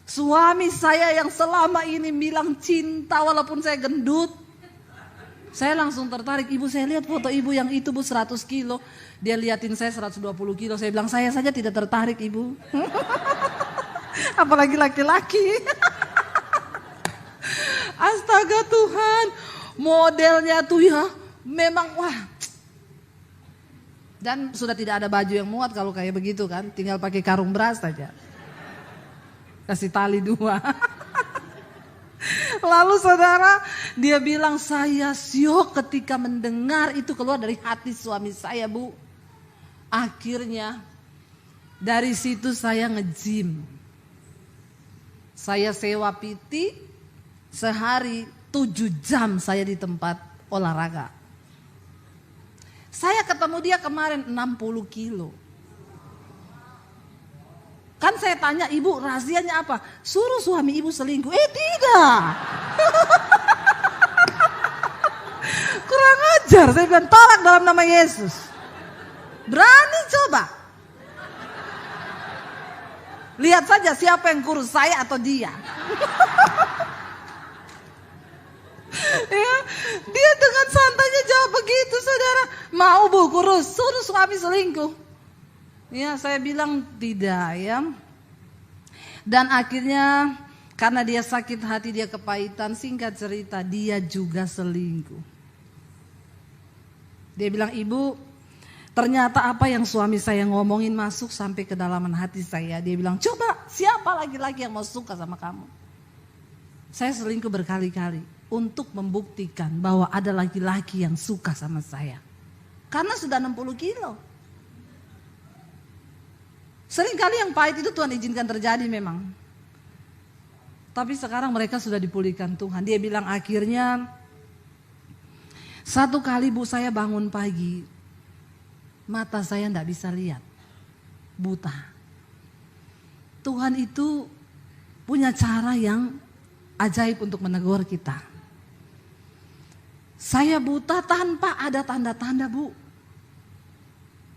Suami saya yang selama ini bilang cinta walaupun saya gendut. Saya langsung tertarik. Ibu saya lihat foto ibu yang itu bu 100 kilo. Dia liatin saya 120 kilo. Saya bilang saya saja tidak tertarik ibu. Apalagi laki-laki. Astaga Tuhan. Modelnya tuh ya memang wah. Dan sudah tidak ada baju yang muat kalau kayak begitu kan. Tinggal pakai karung beras saja. Kasih tali 2. Lalu saudara, dia bilang saya syok ketika mendengar itu keluar dari hati suami saya bu. Akhirnya dari situ saya nge-gym. Saya sewa PT, sehari 7 jam saya di tempat olahraga. Saya ketemu dia kemarin 60 kilo. Kan saya tanya, ibu rahasianya apa? Suruh suami ibu selingkuh. Tidak. Kurang ajar. Saya bilang tolak dalam nama Yesus. Berani coba. Lihat saja siapa yang kurus, saya atau dia. Ya, dia dengan santainya jawab begitu saudara. Mau bu kurus, suruh suami selingkuh. Ya saya bilang tidak ya. Dan akhirnya karena dia sakit hati, dia kepahitan, singkat cerita dia juga selingkuh. Dia bilang ibu, ternyata apa yang suami saya ngomongin masuk sampai ke dalaman hati saya. Dia bilang coba siapa laki-laki yang mau suka sama kamu. Saya selingkuh berkali-kali untuk membuktikan bahwa ada laki-laki yang suka sama saya. Karena sudah 60 kilo. Seringkali yang pahit itu Tuhan izinkan terjadi memang. Tapi sekarang mereka sudah dipulihkan Tuhan. Dia bilang akhirnya Satu kali Bu, saya bangun pagi, mata saya tidak bisa lihat, buta. Tuhan itu punya cara yang ajaib untuk menegur kita. Saya buta tanpa ada tanda-tanda Bu.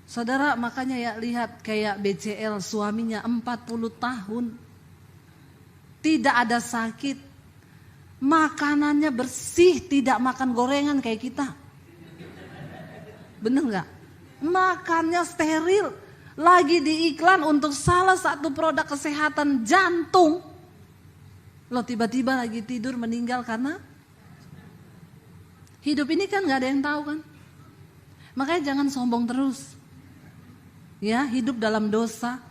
Saudara, makanya ya lihat kayak BCL, suaminya 40 tahun. Tidak ada sakit. Makanannya bersih, tidak makan gorengan kayak kita. Bener gak? Makannya steril. Lagi di iklan untuk salah satu produk kesehatan jantung. Loh, tiba-tiba lagi tidur meninggal karena hidup ini kan gak ada yang tahu kan. Makanya jangan sombong terus. Ya, hidup dalam dosa.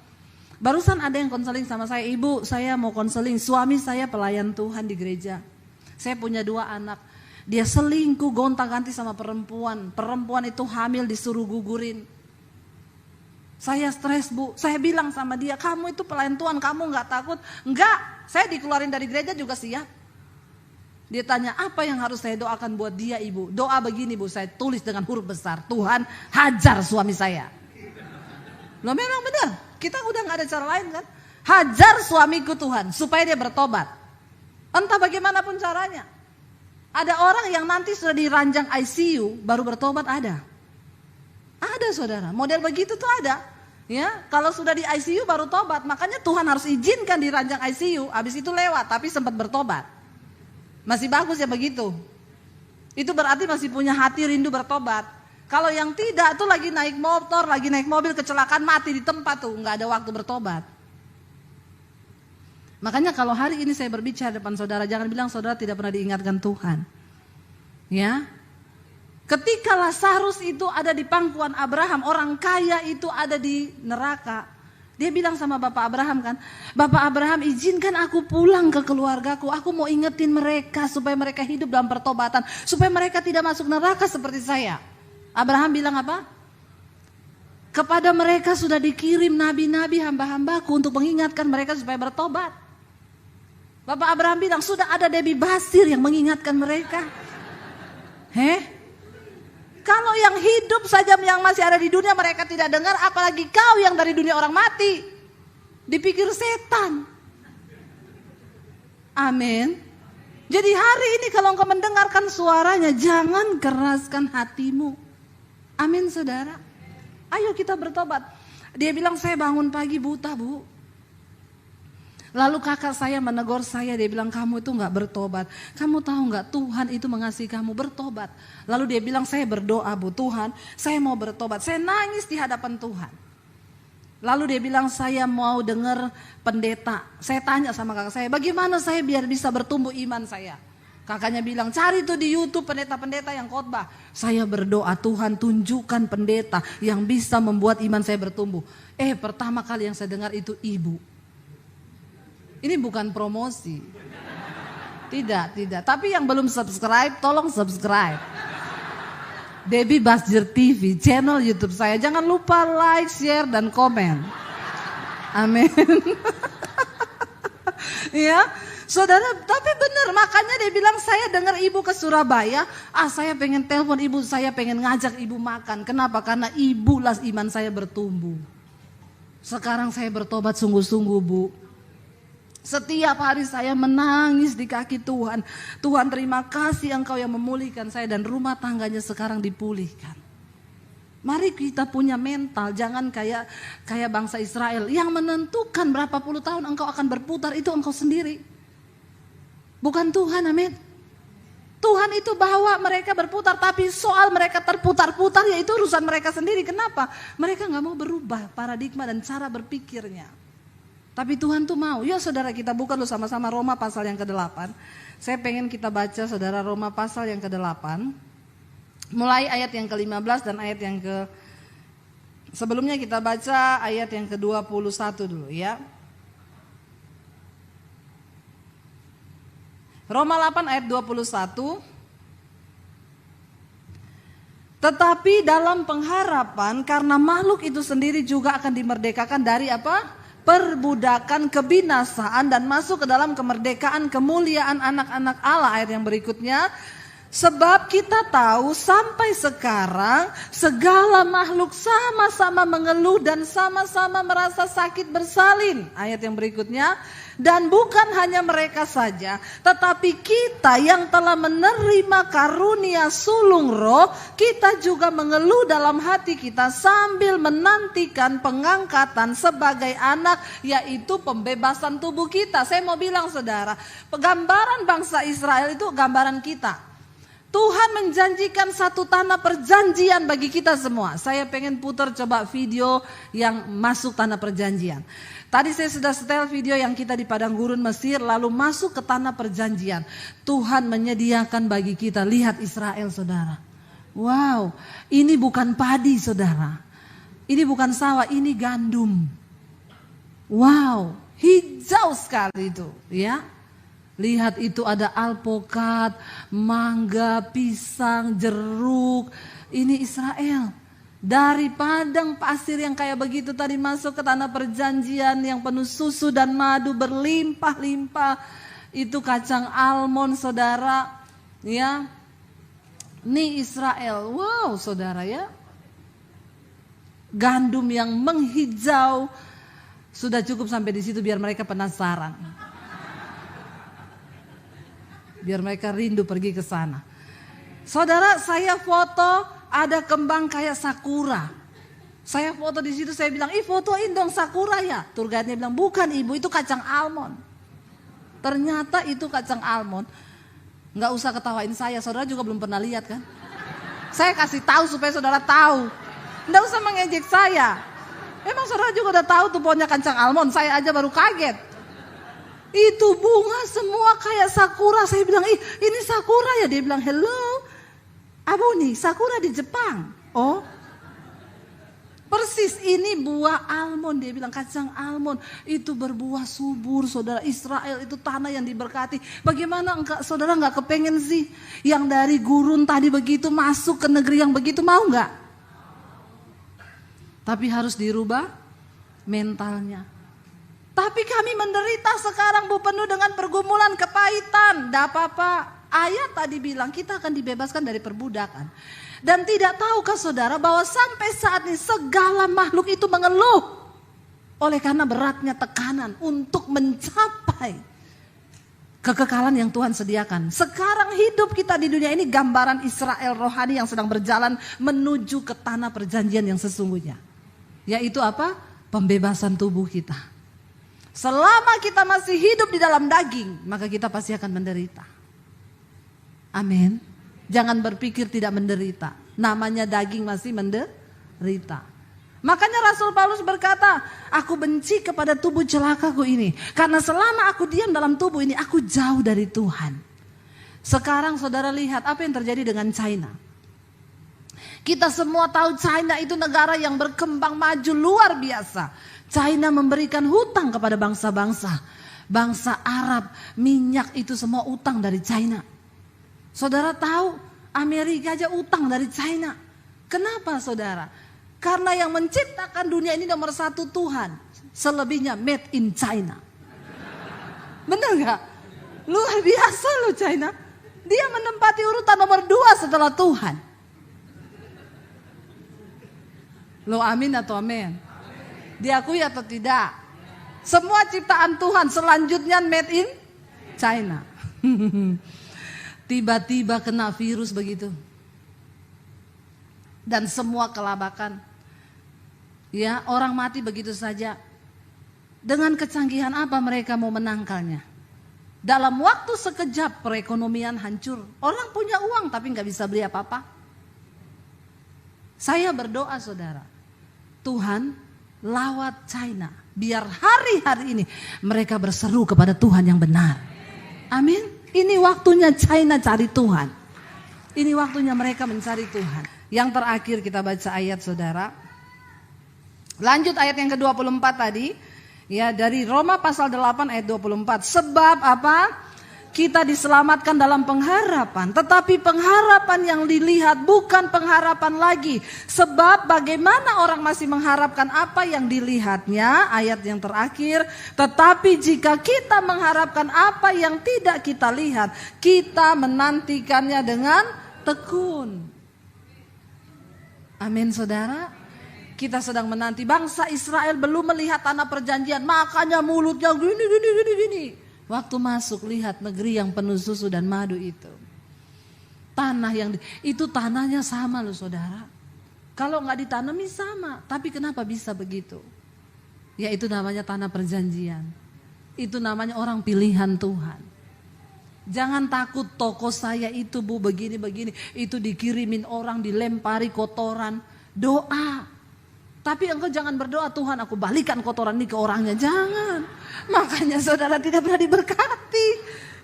Barusan ada yang konseling sama saya, Ibu saya mau konseling, suami saya pelayan Tuhan di gereja. Saya punya 2 anak. Dia selingkuh, gonta-ganti sama perempuan. Perempuan itu hamil disuruh gugurin. Saya stres Bu, saya bilang sama dia, kamu itu pelayan Tuhan, kamu gak takut? Enggak, saya dikeluarin dari gereja juga siap. Dia tanya, apa yang harus saya doakan buat dia Ibu? Doa begini Bu, saya tulis dengan huruf besar, Tuhan hajar suami saya. Loh memang benar, kita udah gak ada cara lain kan? Hajar suamiku Tuhan, supaya dia bertobat. Entah bagaimanapun caranya. Ada orang yang nanti sudah di ranjang ICU, baru bertobat ada. Ada saudara, model begitu tuh ada. Ya, kalau sudah di ICU baru tobat, makanya Tuhan harus izinkan di ranjang ICU, habis itu lewat, tapi sempat bertobat. Masih bagus ya begitu. Itu berarti masih punya hati rindu bertobat. Kalau yang tidak tuh lagi naik motor, lagi naik mobil kecelakaan mati di tempat tuh, nggak ada waktu bertobat. Makanya kalau hari ini saya berbicara depan saudara, jangan bilang saudara tidak pernah diingatkan Tuhan. Ya. Ketika Lazarus itu ada di pangkuan Abraham, orang kaya itu ada di neraka. Dia bilang sama Bapak Abraham kan, Bapak Abraham izinkan aku pulang ke keluargaku, aku mau ingetin mereka supaya mereka hidup dalam pertobatan, supaya mereka tidak masuk neraka seperti saya. Abraham bilang apa? Kepada mereka sudah dikirim nabi-nabi hamba-hambaku untuk mengingatkan mereka supaya bertobat. Bapak Abraham bilang sudah ada Debbie Basir yang mengingatkan mereka. Kalau yang hidup saja yang masih ada di dunia mereka tidak dengar, apalagi kau yang dari dunia orang mati. Dipikir setan. Amin. Jadi hari ini kalau engkau mendengarkan suaranya, jangan keraskan hatimu. Amin saudara. Ayo kita bertobat. Dia bilang saya bangun pagi buta Bu. Lalu kakak saya menegur saya, dia bilang kamu itu gak bertobat. Kamu tahu gak Tuhan itu mengasihi kamu, bertobat. Lalu dia bilang saya berdoa Bu, Tuhan saya mau bertobat. Saya nangis di hadapan Tuhan. Lalu dia bilang saya mau dengar pendeta. Saya tanya sama kakak saya, bagaimana saya biar bisa bertumbuh iman saya. Kakaknya bilang cari tuh di YouTube pendeta-pendeta yang khotbah. Saya berdoa Tuhan tunjukkan pendeta yang bisa membuat iman saya bertumbuh. Pertama kali yang saya dengar itu ibu. Ini bukan promosi. Tidak. Tapi yang belum subscribe, tolong subscribe. Debbie Basir TV, channel YouTube saya. Jangan lupa like, share, dan komen. Amin. Ya, saudara, tapi benar. Makanya dia bilang saya dengar ibu ke Surabaya. Saya pengen telepon ibu, saya pengen ngajak ibu makan. Kenapa? Karena ibulah iman saya bertumbuh. Sekarang saya bertobat sungguh-sungguh Bu. Setiap hari saya menangis di kaki Tuhan. Tuhan terima kasih Engkau yang memulihkan saya dan rumah tangganya sekarang dipulihkan. Mari kita punya mental, jangan kayak bangsa Israel yang menentukan berapa puluh tahun engkau akan berputar itu engkau sendiri. Bukan Tuhan, amin. Tuhan itu bawa mereka berputar, tapi soal mereka terputar-putar ya itu urusan mereka sendiri. Kenapa? Mereka gak mau berubah paradigma dan cara berpikirnya. Tapi Tuhan tuh mau. Ya saudara kita buka dulu sama-sama Roma pasal yang ke-8. Saya pengen kita baca saudara Roma pasal yang ke-8. Mulai ayat yang ke-15 dan ayat yang sebelumnya kita baca ayat yang ke-21 dulu ya. Roma 8 ayat 21. Tetapi dalam pengharapan karena makhluk itu sendiri juga akan dimerdekakan dari apa? Perbudakan kebinasaan dan masuk ke dalam kemerdekaan kemuliaan anak-anak Allah. Ayat yang berikutnya, Sebab kita tahu sampai sekarang segala makhluk sama-sama mengeluh dan sama-sama merasa sakit bersalin. Ayat yang berikutnya, dan bukan hanya mereka saja, tetapi kita yang telah menerima karunia sulung roh, kita juga mengeluh dalam hati kita sambil menantikan pengangkatan sebagai anak, yaitu pembebasan tubuh kita. Saya mau bilang saudara, gambaran bangsa Israel itu gambaran kita. Tuhan menjanjikan satu tanah perjanjian bagi kita semua. Saya pengen putar coba video yang masuk tanah perjanjian. Tadi saya sudah setel video yang kita di padang gurun Mesir lalu masuk ke tanah perjanjian. Tuhan menyediakan bagi kita, lihat Israel saudara. Wow, ini bukan padi saudara. Ini bukan sawah, ini gandum. Wow, hijau sekali itu ya. Lihat itu ada alpukat, mangga, pisang, jeruk. Ini Israel. Dari padang pasir yang kayak begitu tadi masuk ke tanah perjanjian yang penuh susu dan madu berlimpah-limpah. Itu kacang almond saudara. Ya. Ini Israel. Wow saudara ya. Gandum yang menghijau. Sudah cukup sampai di situ biar mereka penasaran. Biar mereka rindu pergi ke sana. Saudara, saya foto ada kembang kayak sakura. Saya foto di situ, saya bilang, fotoin dong sakura ya. Tour guide-nya bilang, bukan ibu, itu kacang almond. Ternyata itu kacang almond. Nggak usah ketawain saya, saudara juga belum pernah lihat kan. Saya kasih tahu supaya saudara tahu. Nggak usah mengejek saya. Emang saudara juga udah tahu tuh pohonnya kacang almond, saya aja baru kaget. Itu bunga semua kayak sakura. Saya bilang, ini sakura ya. Dia bilang, hello, abu nih sakura di Jepang. Oh, persis ini buah almond. Dia bilang kacang almond itu berbuah subur. Saudara, Israel itu tanah yang diberkati. Bagaimana saudara nggak kepengen sih yang dari gurun tadi begitu masuk ke negeri yang begitu, mau nggak? Tapi harus dirubah mentalnya. Tapi kami menderita sekarang Bu, penuh dengan pergumulan, kepahitan. Tidak apa-apa. Ayat tadi bilang kita akan dibebaskan dari perbudakan. Dan tidak tahukah saudara bahwa sampai saat ini segala makhluk itu mengeluh. Oleh karena beratnya tekanan untuk mencapai kekekalan yang Tuhan sediakan. Sekarang hidup kita di dunia ini gambaran Israel rohani yang sedang berjalan menuju ke tanah perjanjian yang sesungguhnya. Yaitu apa? Pembebasan tubuh kita. Selama kita masih hidup di dalam daging, maka kita pasti akan menderita. Amin. Jangan berpikir tidak menderita. Namanya daging masih menderita. Makanya Rasul Paulus berkata, aku benci kepada tubuh celakaku ini. Karena selama aku diam dalam tubuh ini, aku jauh dari Tuhan. Sekarang saudara lihat apa yang terjadi dengan China. Kita semua tahu China itu negara yang berkembang maju luar biasa. China memberikan hutang kepada bangsa-bangsa. Bangsa Arab, minyak itu semua utang dari China. Saudara tahu Amerika aja utang dari China. Kenapa saudara? Karena yang menciptakan dunia ini nomor satu Tuhan. Selebihnya made in China. Benar gak? Luar biasa loh China. Dia menempati urutan nomor 2 setelah Tuhan. Lo amin atau amin? Diakui atau tidak? Semua ciptaan Tuhan selanjutnya made in China. Tiba-tiba kena virus begitu. Dan semua kelabakan. Ya, orang mati begitu saja. Dengan kecanggihan apa mereka mau menangkalnya? Dalam waktu sekejap perekonomian hancur. Orang punya uang tapi gak bisa beli apa-apa. Saya berdoa saudara. Tuhan lawat China. Biar hari-hari ini mereka berseru kepada Tuhan yang benar. Amin. Ini waktunya China cari Tuhan. Ini waktunya mereka mencari Tuhan. Yang terakhir kita baca ayat saudara. Lanjut ayat yang ke-24 tadi. Ya, dari Roma pasal 8 ayat 24. Sebab apa? Kita diselamatkan dalam pengharapan, tetapi pengharapan yang dilihat bukan pengharapan lagi. Sebab bagaimana orang masih mengharapkan apa yang dilihatnya, ayat yang terakhir. Tetapi jika kita mengharapkan apa yang tidak kita lihat, kita menantikannya dengan tekun. Amin saudara. Kita sedang menanti. Bangsa Israel belum melihat tanah perjanjian, makanya mulutnya gini. Waktu masuk lihat negeri yang penuh susu dan madu itu. Tanah yang itu tanahnya sama loh saudara. Kalau nggak ditanami sama, tapi kenapa bisa begitu? Ya itu namanya tanah perjanjian. Itu namanya orang pilihan Tuhan. Jangan takut toko saya itu bu begini-begini. Itu dikirimin orang, dilempari kotoran. Doa. Tapi engkau jangan berdoa, Tuhan aku balikan kotoran ini ke orangnya. Jangan. Makanya saudara tidak pernah diberkati.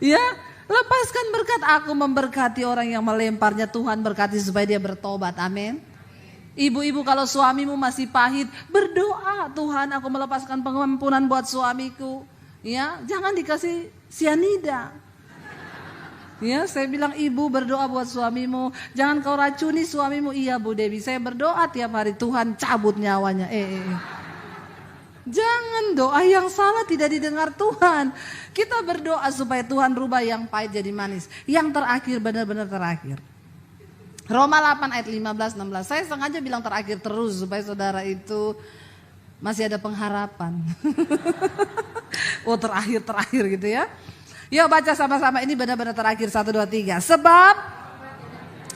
Ya, lepaskan berkat. Aku memberkati orang yang melemparnya. Tuhan berkati supaya dia bertobat. Amin. Ibu-ibu kalau suamimu masih pahit, berdoa, Tuhan aku melepaskan pengampunan buat suamiku. Ya, jangan dikasih sianida. Ya, saya bilang ibu berdoa buat suamimu. Jangan kau racuni suamimu. Iya Bu Dewi, saya berdoa tiap hari Tuhan cabut nyawanya. Jangan, doa yang salah tidak didengar Tuhan. Kita berdoa supaya Tuhan rubah yang pahit jadi manis. Yang terakhir, benar-benar terakhir. Roma 8 ayat 15-16. Saya sengaja bilang terakhir terus supaya saudara itu masih ada pengharapan. Oh terakhir gitu ya. Yuk baca sama-sama, ini benar-benar terakhir. 1, 2, 3. Sebab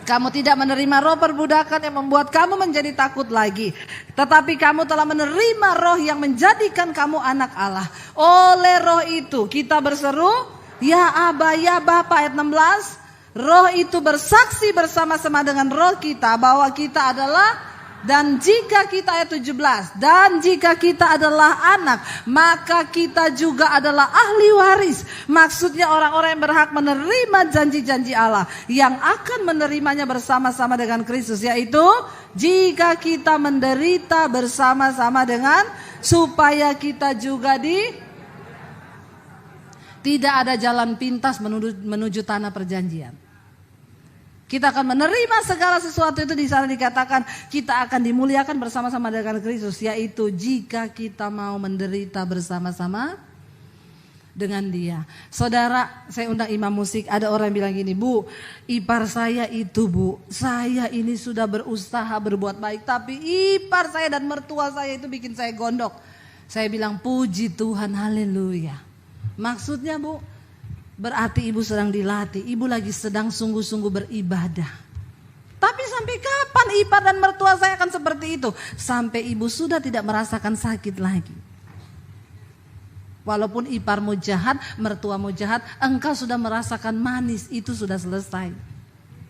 kamu tidak menerima roh perbudakan yang membuat kamu menjadi takut lagi. Tetapi kamu telah menerima roh yang menjadikan kamu anak Allah. Oleh roh itu kita berseru, ya Aba, ya Bapa. Ayat 16. Roh itu bersaksi bersama-sama dengan roh kita bahwa kita adalah, dan jika kita, ayat 17, dan jika kita adalah anak, maka kita juga adalah ahli waris. Maksudnya orang-orang yang berhak menerima janji-janji Allah, yang akan menerimanya bersama-sama dengan Kristus, yaitu jika kita menderita bersama-sama dengan, supaya kita juga tidak ada jalan pintas menuju tanah perjanjian. Kita akan menerima segala sesuatu itu. Di sana dikatakan kita akan dimuliakan bersama-sama dengan Kristus, yaitu jika kita mau menderita bersama-sama dengan Dia. Saudara, saya undang imam musik. Ada orang bilang gini, Bu, ipar saya itu Bu, saya ini sudah berusaha berbuat baik, tapi ipar saya dan mertua saya itu bikin saya gondok. Saya bilang puji Tuhan, haleluya. Maksudnya Bu, berarti ibu sedang dilatih, ibu lagi sedang sungguh-sungguh beribadah. Tapi sampai kapan ipar dan mertua saya akan seperti itu? Sampai ibu sudah tidak merasakan sakit lagi. Walaupun iparmu jahat, mertuamu jahat, engkau sudah merasakan manis, itu sudah selesai.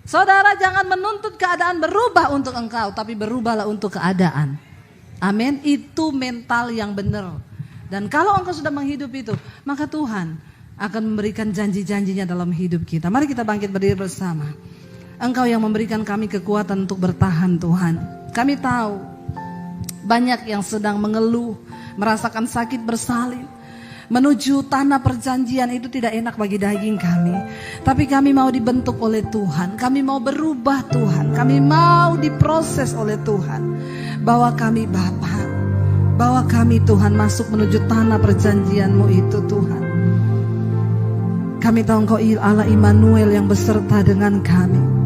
Saudara, jangan menuntut keadaan berubah untuk engkau, tapi berubahlah untuk keadaan. Amin, itu mental yang benar. Dan kalau engkau sudah menghidup itu, maka Tuhan akan memberikan janji-janjinya dalam hidup kita. Mari kita bangkit berdiri bersama. Engkau yang memberikan kami kekuatan untuk bertahan Tuhan. Kami tahu banyak yang sedang mengeluh, merasakan sakit bersalin. Menuju tanah perjanjian itu tidak enak bagi daging kami. Tapi kami mau dibentuk oleh Tuhan. Kami mau berubah Tuhan. Kami mau diproses oleh Tuhan. Bahwa kami Bapa, bahwa kami Tuhan masuk menuju tanah perjanjian-Mu itu Tuhan. Kami tahu Engkau Allah Immanuel yang beserta dengan kami.